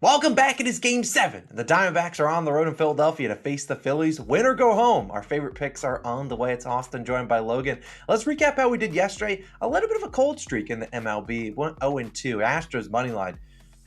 Welcome back. It is Game 7. The Diamondbacks are on the road in Philadelphia to face the Phillies. Win or go home. Our favorite picks are on the way. It's Austin, joined by Logan. Let's recap how we did yesterday. A little bit of a cold streak in the MLB. Went 0-2. Astros money line.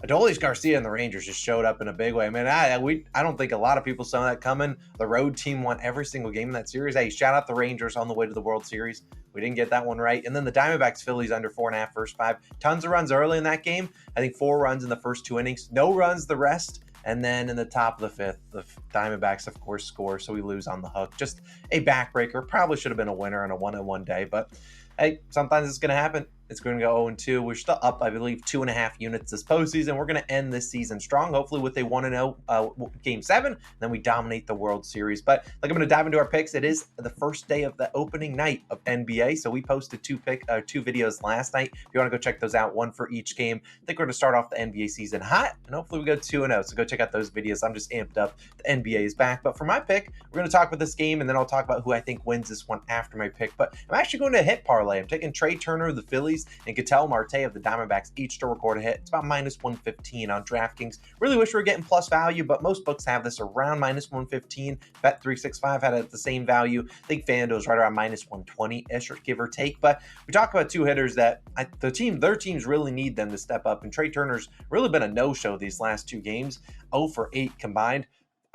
Adolis Garcia and the Rangers just showed up in a big way. Man, I don't think a lot of people saw that coming. The road team won every single game in that series. Hey, shout out the Rangers on the way to the World Series. We didn't get that one right. And then the Diamondbacks Phillies under 4.5 first 5. Tons of runs early in that game. I think 4 runs in the first 2 innings. No runs the rest. And then in the top of the 5th, the Diamondbacks, of course, score. So we lose on the hook. Just a backbreaker. Probably should have been a winner on a 1-1 day. But hey, sometimes it's going to happen. It's going to go 0-2. We're still up, I believe, 2.5 units this postseason. We're going to end this season strong, hopefully with a 1-0 Game 7. Then we dominate the World Series. But like, I'm going to dive into our picks. It is the first day of the opening night of NBA. So we posted two videos last night. If you want to go check those out, one for each game. I think we're going to start off the NBA season hot, and hopefully we go 2-0. So go check out those videos. I'm just amped up. The NBA is back. But for my pick, we're going to talk about this game, and then I'll talk about who I think wins this one after my pick. But I'm actually going to hit parlay. I'm taking Trea Turner of the Phillies and Ketel Marte of the Diamondbacks each to record a hit. It's about -115 on DraftKings. Really wish we were getting plus value, but most books have this around -115. Bet365 had it at the same value. I think FanDuel is right around -120-ish, or give or take. But we talk about two hitters that their teams really need them to step up. And Trea Turner's really been a no-show these last 2 games, 0 for 8 combined.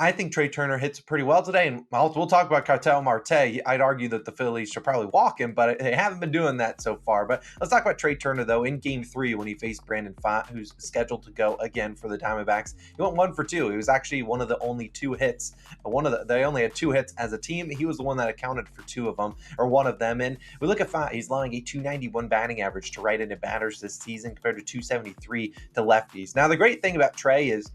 I think Trea Turner hits pretty well today, and we'll talk about Ketel Marte. I'd argue that the Phillies should probably walk him, but they haven't been doing that so far. But let's talk about Trea Turner, though. In Game 3, when he faced Brandon Pfaadt, who's scheduled to go again for the Diamondbacks, he went 1 for 2. He was actually one of the only 2 hits. They only had 2 hits as a team. He was the one that accounted for 2 of them, or one of them. And we look at Pfaadt. He's allowing a .291 batting average to right-handed batters this season compared to .273 to lefties. Now, the great thing about Trea is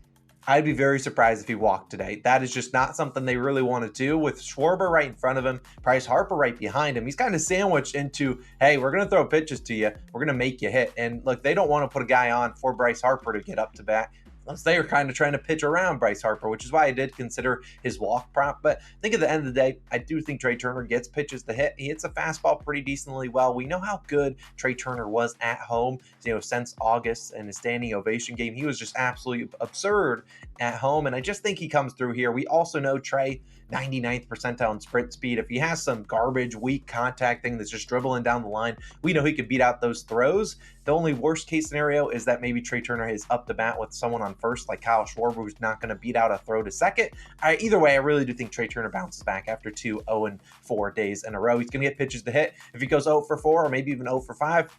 I'd be very surprised if he walked today. That is just not something they really want to do. With Schwarber right in front of him, Bryce Harper right behind him, he's kind of sandwiched into, hey, we're going to throw pitches to you. We're going to make you hit. And look, they don't want to put a guy on for Bryce Harper to get up to bat, unless they are kind of trying to pitch around Bryce Harper, which is why I did consider his walk prop. But I think at the end of the day, I do think Trea Turner gets pitches to hit. He hits a fastball pretty decently well. We know how good Trea Turner was at home, since August and his standing ovation game. He was just absolutely absurd at home, and I just think he comes through here. We also know Trea, 99th percentile in sprint speed. If he has some garbage, weak contact thing that's just dribbling down the line, we know he could beat out those throws. The only worst case scenario is that maybe Trea Turner is up to bat with someone on first, like Kyle Schwarber, who's not going to beat out a throw to second. Either way, I really do think Trea Turner bounces back after 2 0-4 days in a row. He's going to get pitches to hit. If he goes 0 for 4 or maybe even 0 for 5,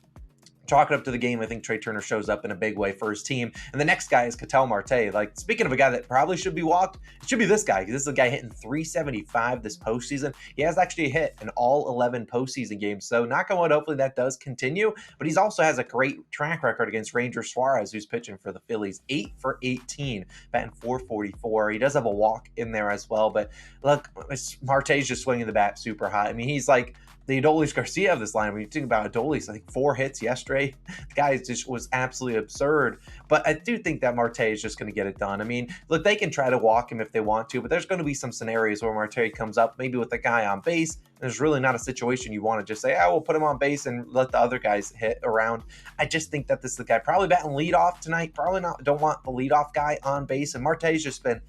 chalk it up to the game. I think Trea Turner shows up in a big way for his team. And the next guy is Ketel Marte. Like, speaking of a guy that probably should be walked, it should be this guy, because this is a guy hitting .375 this postseason. He has actually hit in all 11 postseason games. So knock on wood, hopefully that does continue. But he also has a great track record against Ranger Suarez, who's pitching for the Phillies. 8 for 18, batting .444. He does have a walk in there as well. But look, Marte's just swinging the bat super hot. I mean, he's like the Adolis Garcia of this line. When you think about Adolis, I think 4 hits yesterday. The guy just was absolutely absurd. But I do think that Marte is just going to get it done. I mean, look, they can try to walk him if they want to, but there's going to be some scenarios where Marte comes up, maybe with a guy on base. There's really not a situation you want to just say, we'll put him on base and let the other guys hit around. I just think that this is the guy probably batting leadoff tonight. Probably not. Don't want the leadoff guy on base. And Marte's just been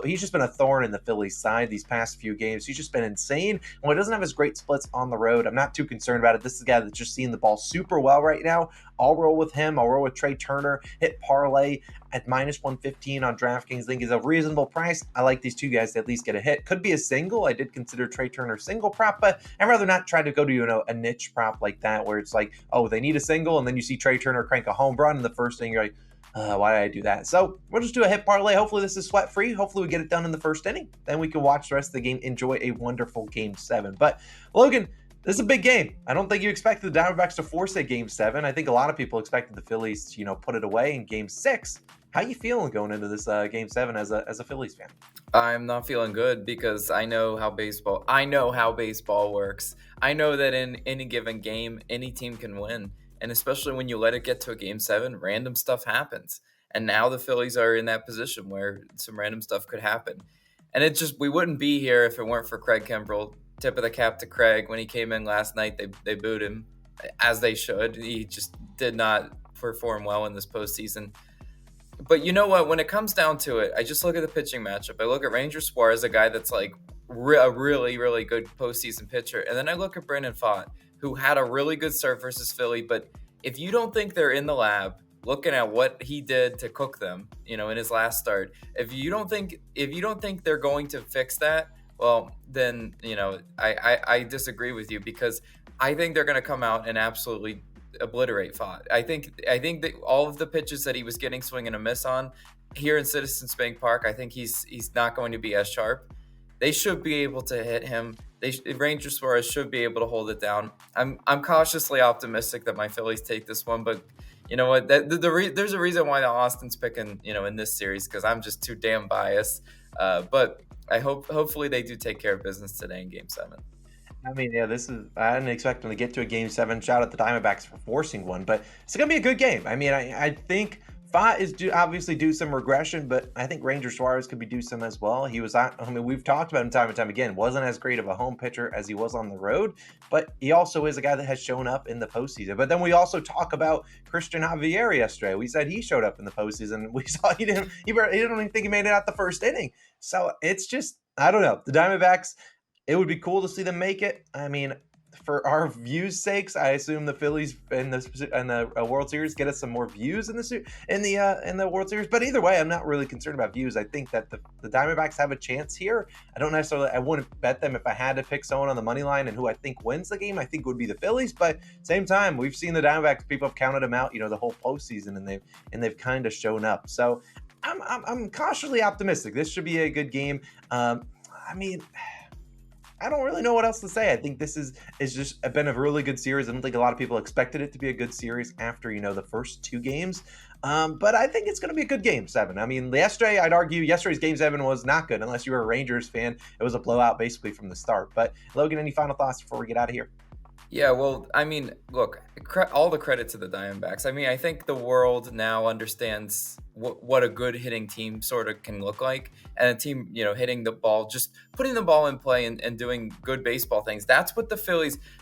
he's just been a thorn in the Phillies side these past few games. He's just been insane. And when he doesn't have his great splits on the road, I'm not too concerned about it. This is a guy that's just seeing the ball super well right now. I'll roll with him. I'll roll with Trea Turner. Hit parlay at -115 on DraftKings. I think is a reasonable price. I like these two guys to at least get a hit. Could be a single. I did consider Trea Turner single prop, but I'd rather not try to go to a niche prop like that where it's like, they need a single, and then you see Trea Turner crank a home run in the first inning. You're like, why did I do that? So we'll just do a hit parlay. Hopefully this is sweat free. Hopefully we get it done in the first inning. Then we can watch the rest of the game, enjoy a wonderful Game 7. But Logan, this is a big game. I don't think you expected the Diamondbacks to force a Game 7. I think a lot of people expected the Phillies to, put it away in Game 6. How you feeling going into this Game 7 as a Phillies fan? I'm not feeling good because I know how baseball works. I know that in any given game, any team can win. And especially when you let it get to a Game 7, random stuff happens. And now the Phillies are in that position where some random stuff could happen. And we wouldn't be here if it weren't for Craig Kimbrell. Tip of the cap to Craig. When he came in last night, they booed him, as they should. He just did not perform well in this postseason. But you know what? When it comes down to it, I just look at the pitching matchup. I look at Ranger Suarez, a guy that's like a really, really good postseason pitcher. And then I look at Brandon Pfaadt, who had a really good start versus Philly. But if you don't think they're in the lab looking at what he did to cook them, in his last start, if you don't think they're going to fix that, well, then I disagree with you, because I think they're going to come out and absolutely obliterate Fott. I think that all of the pitches that he was getting swing and a miss on here in Citizens Bank Park, I think he's not going to be as sharp. They should be able to hit him. Ranger Suarez should be able to hold it down. I'm cautiously optimistic that my Phillies take this one, but you know what? There's a reason why the Austin's picking in this series, because I'm just too damn biased. But hopefully they do take care of business today in Game 7. I mean, yeah, I didn't expect them to get to a Game 7. Shout out the Diamondbacks for forcing one, but it's going to be a good game. I mean, I think Fott is obviously due some regression, but I think Ranger Suarez could be due some as well. We've talked about him time and time again, wasn't as great of a home pitcher as he was on the road, but he also is a guy that has shown up in the postseason. But then we also talk about Christian Javier yesterday. We said he showed up in the postseason. We saw he didn't even think he made it out the first inning. So it's just, I don't know. The Diamondbacks, it would be cool to see them make it. I mean, for our views' sakes, I assume the Phillies in the World Series get us some more views in the World Series. But either way, I'm not really concerned about views. I think that the Diamondbacks have a chance here. I wouldn't bet them if I had to pick someone on the money line and who I think wins the game. I think would be the Phillies. But same time, we've seen the Diamondbacks. People have counted them out, the whole postseason, and they've kind of shown up. So I'm cautiously optimistic. This should be a good game. I mean, I don't really know what else to say. I think this is just been a really good series. I don't think a lot of people expected it to be a good series after, the first two games. But I think it's going to be a good Game 7. I mean, I'd argue yesterday's Game 7 was not good unless you were a Rangers fan. It was a blowout basically from the start. But Logan, any final thoughts before we get out of here? Yeah, well, I mean, look, all the credit to the Diamondbacks. I mean, I think the world now understands what a good hitting team sort of can look like, and a team, hitting the ball, just putting the ball in play and doing good baseball things. That's what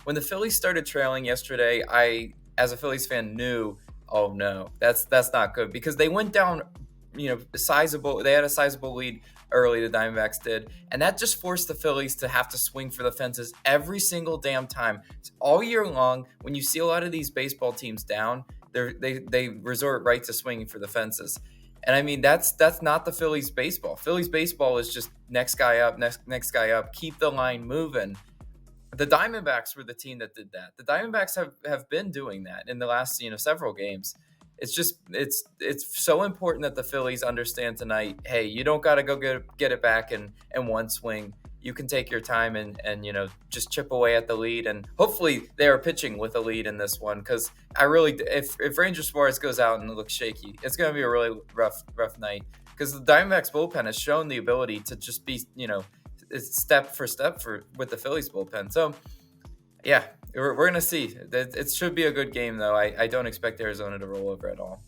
when the Phillies started trailing yesterday, I, as a Phillies fan, knew, oh no, that's not good, because they went down, they had a sizable lead early, the Diamondbacks did, and that just forced the Phillies to have to swing for the fences every single damn time. All year long, when you see a lot of these baseball teams down, they resort right to swinging for the fences. And I mean, that's not the Phillies baseball. Phillies baseball is just next guy up, next guy up, keep the line moving. The Diamondbacks were the team that did that. The Diamondbacks have been doing that in the last several games. It's just it's so important that the Phillies understand tonight, hey, you don't got to go get it back in one swing. You can take your time and just chip away at the lead, and hopefully they are pitching with a lead in this one, because if Ranger Suarez goes out and looks shaky, it's going to be a really rough night, because the Diamondbacks bullpen has shown the ability to just be step for step with the Phillies bullpen. So yeah, we're going to see. It should be a good game, though. I don't expect Arizona to roll over at all.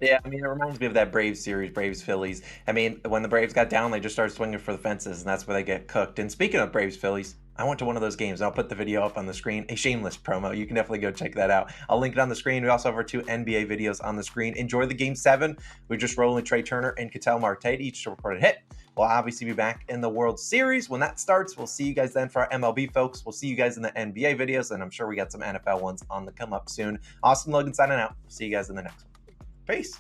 Yeah, I mean, it reminds me of that Braves series, Braves-Phillies. I mean, when the Braves got down, they just started swinging for the fences, and that's where they get cooked. And speaking of Braves-Phillies, I went to one of those games. I'll put the video up on the screen. A shameless promo. You can definitely go check that out. I'll link it on the screen. We also have our two NBA videos on the screen. Enjoy the Game 7. We're just rolling Trea Turner and Ketel Marte, each to record a hit. We'll obviously be back in the World Series when that starts. We'll see you guys then for our MLB folks. We'll see you guys in the NBA videos, and I'm sure we got some NFL ones on the come up soon. Austin Logan signing out. See you guys in the next one. Peace.